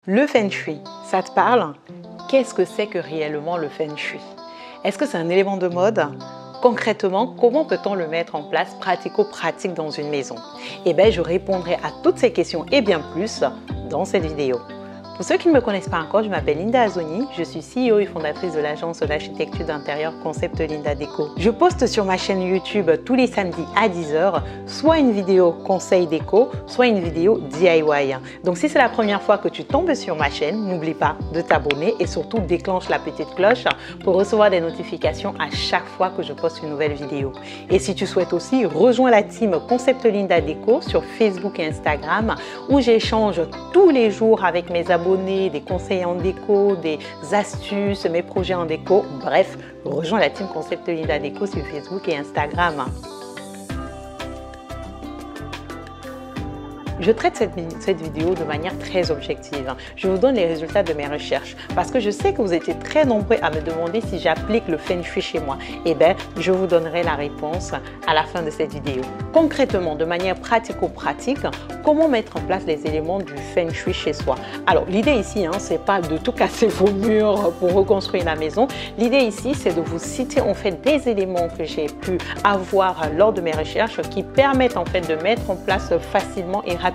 Le Feng Shui, ça te parle? Qu'est-ce que c'est que réellement le Feng Shui? Est-ce que c'est un élément de mode? Concrètement, comment peut-on le mettre en place pratico-pratique dans une maison? Eh bien, je répondrai à toutes ces questions et bien plus dans cette vidéo. Pour ceux qui ne me connaissent pas encore, je m'appelle Linda Azoni, je suis CEO et fondatrice de l'agence d'architecture d'intérieur Concept Linda Déco. Je poste sur ma chaîne YouTube tous les samedis à 10 h, soit une vidéo conseil déco, soit une vidéo DIY. Donc si c'est la première fois que tu tombes sur ma chaîne, n'oublie pas de t'abonner et surtout déclenche la petite cloche pour recevoir des notifications à chaque fois que je poste une nouvelle vidéo. Et si tu souhaites aussi, rejoins la team Concept Linda Déco sur Facebook et Instagram où j'échange tous les jours avec mes abonnés, des conseils en déco, des astuces, mes projets en déco. Bref, rejoins la team Concept Linda Déco sur Facebook et Instagram. Je traite cette vidéo de manière très objective. Je vous donne les résultats de mes recherches parce que je sais que vous étiez très nombreux à me demander si j'applique le Feng Shui chez moi. Eh bien, je vous donnerai la réponse à la fin de cette vidéo. Concrètement, de manière pratico-pratique, comment mettre en place les éléments du Feng Shui chez soi? Alors, l'idée ici, c'est pas de tout casser vos murs pour reconstruire la maison. L'idée ici, c'est de vous citer en fait des éléments que j'ai pu avoir lors de mes recherches qui permettent en fait de mettre en place facilement et rapidement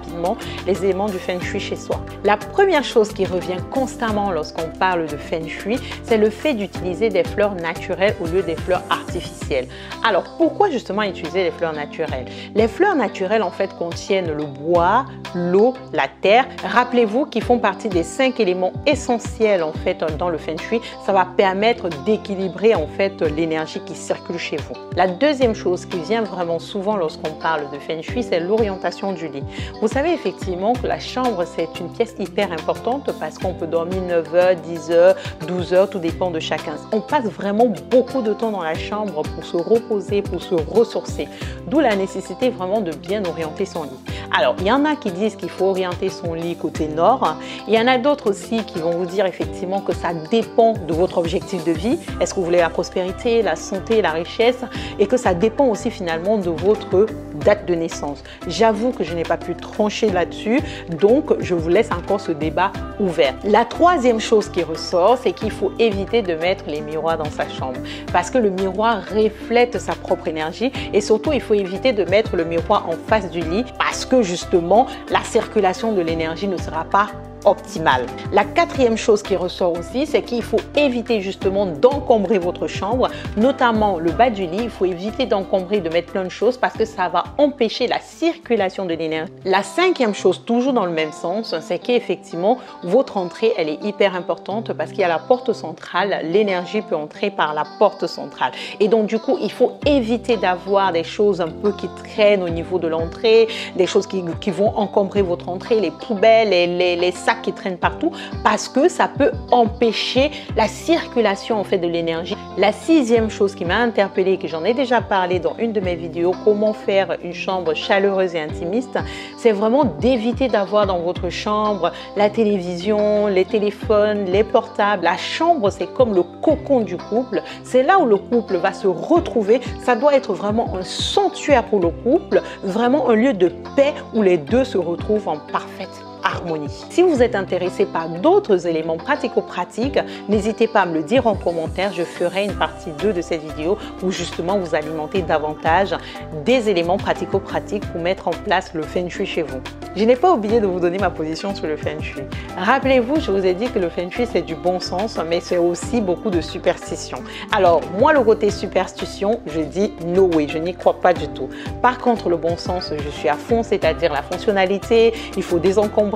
les éléments du Feng Shui chez soi. La première chose qui revient constamment lorsqu'on parle de Feng Shui, c'est le fait d'utiliser des fleurs naturelles au lieu des fleurs artificielles. Alors, pourquoi justement utiliser les fleurs naturelles? Les fleurs naturelles en fait contiennent le bois, l'eau, la terre. Rappelez-vous qu'ils font partie des 5 éléments essentiels en fait dans le Feng Shui. Ça va permettre d'équilibrer en fait l'énergie qui circule chez vous. La deuxième chose qui vient vraiment souvent lorsqu'on parle de Feng Shui, c'est l'orientation du lit. Vous savez effectivement que la chambre, c'est une pièce hyper importante parce qu'on peut dormir 9 h, 10 h, 12 h, tout dépend de chacun. On passe vraiment beaucoup de temps dans la chambre pour se reposer, pour se ressourcer. D'où la nécessité vraiment de bien orienter son lit. Alors, il y en a qui disent qu'il faut orienter son lit côté nord. Il y en a d'autres aussi qui vont vous dire effectivement que ça dépend de votre objectif de vie. Est-ce que vous voulez la prospérité, la santé, la richesse? Et que ça dépend aussi finalement de votre date de naissance. J'avoue que je n'ai pas pu trancher là-dessus, donc je vous laisse encore ce débat ouvert. La troisième chose qui ressort, c'est qu'il faut éviter de mettre les miroirs dans sa chambre parce que le miroir reflète sa propre énergie et surtout il faut éviter de mettre le miroir en face du lit parce que justement la circulation de l'énergie ne sera pas optimale. La quatrième chose qui ressort aussi, c'est qu'il faut éviter justement d'encombrer votre chambre, notamment le bas du lit. Il faut éviter d'encombrer, de mettre plein de choses parce que ça va empêcher la circulation de l'énergie. La cinquième chose, toujours dans le même sens, c'est qu'effectivement, votre entrée, elle est hyper importante parce qu'il y a la porte centrale. L'énergie peut entrer par la porte centrale. Et donc, du coup, il faut éviter d'avoir des choses un peu qui traînent au niveau de l'entrée, des choses qui vont encombrer votre entrée, les poubelles, les sacs qui traînent partout parce que ça peut empêcher la circulation en fait de l'énergie. La sixième chose qui m'a interpellée, que j'en ai déjà parlé dans une de mes vidéos, comment faire une chambre chaleureuse et intimiste, c'est vraiment d'éviter d'avoir dans votre chambre la télévision, les téléphones, les portables. La chambre, c'est comme le cocon du couple. C'est là où le couple va se retrouver. Ça doit être vraiment un sanctuaire pour le couple, vraiment un lieu de paix où les deux se retrouvent en parfaite harmonie. Si vous êtes intéressé par d'autres éléments pratico-pratiques, n'hésitez pas à me le dire en commentaire. Je ferai une partie 2 de cette vidéo où justement vous alimentez davantage des éléments pratico-pratiques pour mettre en place le Feng Shui chez vous. Je n'ai pas oublié de vous donner ma position sur le Feng Shui. Rappelez-vous, je vous ai dit que le Feng Shui c'est du bon sens, mais c'est aussi beaucoup de superstition. Alors moi, le côté superstition, je dis no way, je n'y crois pas du tout. Par contre, le bon sens, je suis à fond, c'est-à-dire la fonctionnalité, il faut désencombrer,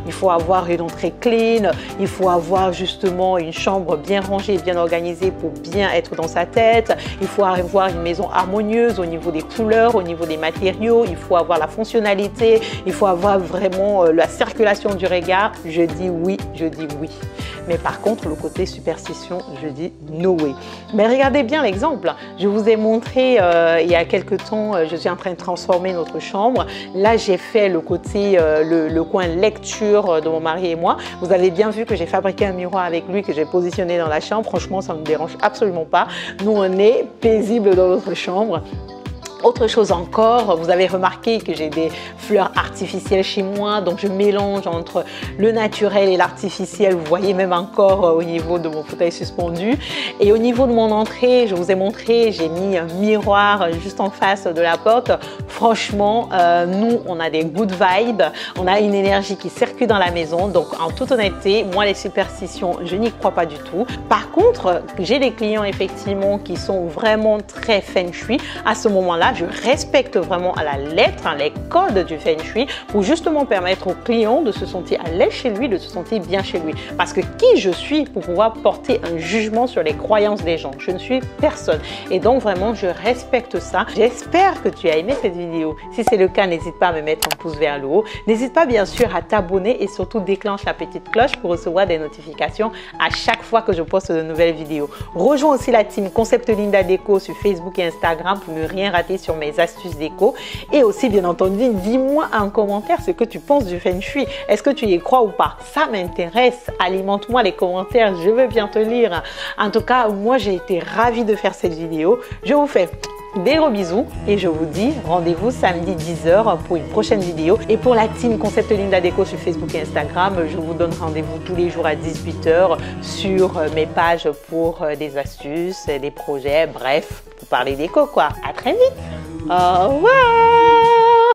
il faut avoir une entrée clean, il faut avoir justement une chambre bien rangée, bien organisée pour bien être dans sa tête, il faut avoir une maison harmonieuse au niveau des couleurs, au niveau des matériaux, il faut avoir la fonctionnalité, il faut avoir vraiment la circulation du regard. Je dis oui, je dis oui. Mais par contre, le côté superstition, je dis no way. Mais regardez bien l'exemple. Je vous ai montré il y a quelques temps, je suis en train de transformer notre chambre. Là, j'ai fait le côté, le coin lecture de mon mari et moi. Vous avez bien vu que j'ai fabriqué un miroir avec lui que j'ai positionné dans la chambre. Franchement, ça ne me dérange absolument pas. Nous, on est paisible dans notre chambre. Autre chose encore, vous avez remarqué que j'ai des fleurs artificielles chez moi, donc je mélange entre le naturel et l'artificiel. Vous voyez même encore au niveau de mon fauteuil suspendu. Et au niveau de mon entrée, je vous ai montré, j'ai mis un miroir juste en face de la porte. Franchement, nous, on a des good vibes, on a une énergie qui circule dans la maison. Donc en toute honnêteté, moi les superstitions, je n'y crois pas du tout. Par contre, j'ai des clients effectivement qui sont vraiment très feng shui. À ce moment-là, je respecte vraiment à la lettre les codes du feng shui pour justement permettre au client de se sentir à l'aise chez lui, de se sentir bien chez lui. Parce que qui je suis pour pouvoir porter un jugement sur les croyances des gens? Je ne suis personne. Et donc vraiment, je respecte ça. J'espère que tu as aimé cette vidéo. Si c'est le cas, n'hésite pas à me mettre un pouce vers le haut. N'hésite pas bien sûr à t'abonner et surtout déclenche la petite cloche pour recevoir des notifications à chaque fois que je poste de nouvelles vidéos. Rejoins aussi la team Concept Linda Déco sur Facebook et Instagram pour ne rien rater sur mes astuces déco. Et aussi, bien entendu, dis-moi en commentaire ce que tu penses du feng shui. Est-ce que tu y crois ou pas? Ça m'intéresse. Alimente-moi les commentaires. Je veux bien te lire. En tout cas, moi, j'ai été ravie de faire cette vidéo. Je vous fais des gros bisous et je vous dis rendez-vous samedi 10 h pour une prochaine vidéo. Et pour la team Concept Linda Déco sur Facebook et Instagram, je vous donne rendez-vous tous les jours à 18 h sur mes pages pour des astuces, des projets, bref, pour parler déco quoi. À très vite. Au revoir.